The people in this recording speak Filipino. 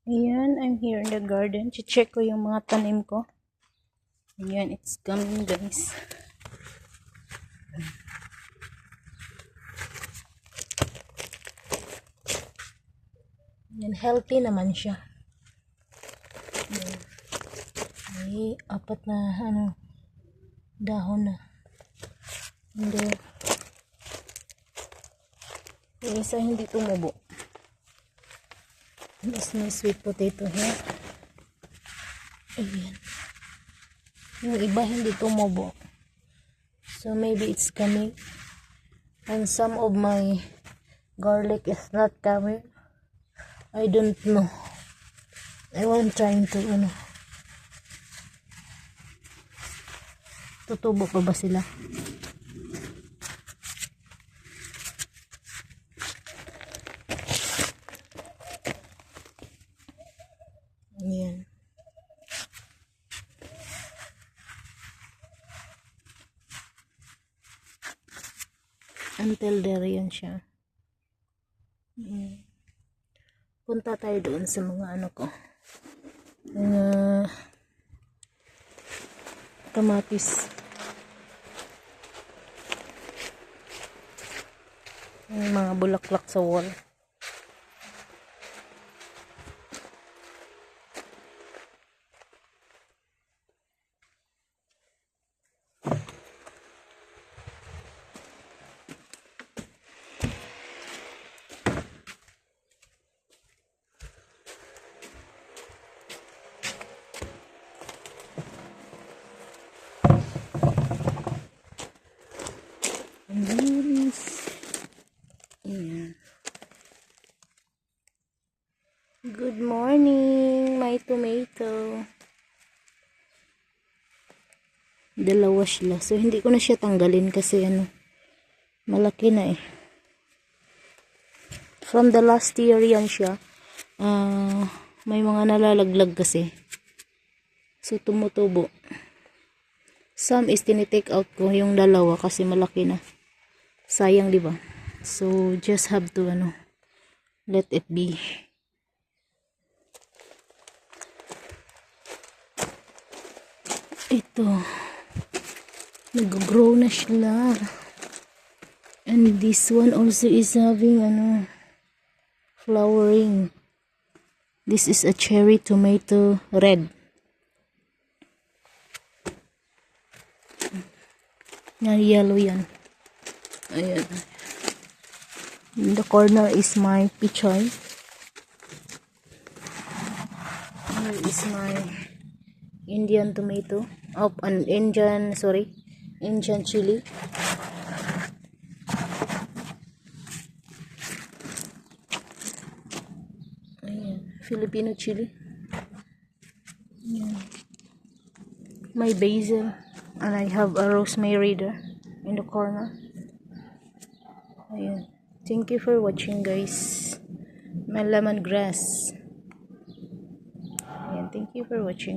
Ayan, I'm here in the garden. Check ko yung mga tanim ko. Ayan, it's coming guys. Ayan, healthy naman siya. Ayan. May apat na dahon na. And then, yung isa hindi tumubo. There's no sweet potato here. Ayan. Yung iba hindi tumubo. So maybe it's coming. And some of my garlic is not coming. I don't know. I want trying to tutubo pa ba sila? Ayan. Until there yan siya. Punta tayo doon sa mga ko. Kamatis. Yung mga bulaklak sa wall. Ayan. Good morning, my tomato. Dalawa sila. So, hindi ko na siya tanggalin kasi malaki na eh. From the last year yan siya. May mga nalalaglag kasi. So, tumutubo. Some is tinitake out ko yung dalawa kasi malaki na. Sayang, di ba? So, just have to let it be. Ito. Nag-grow na sila. And this one also is having flowering. This is a cherry tomato red. Yellow yan. Ayan. In the corner is my pichay. Here is my Indian tomato. Indian chili. Ayan. Filipino chili. Ayan. My basil. And I have a rosemary there in the corner. Ayan. Thank you for watching guys. My lemongrass. Ayan. Thank you for watching.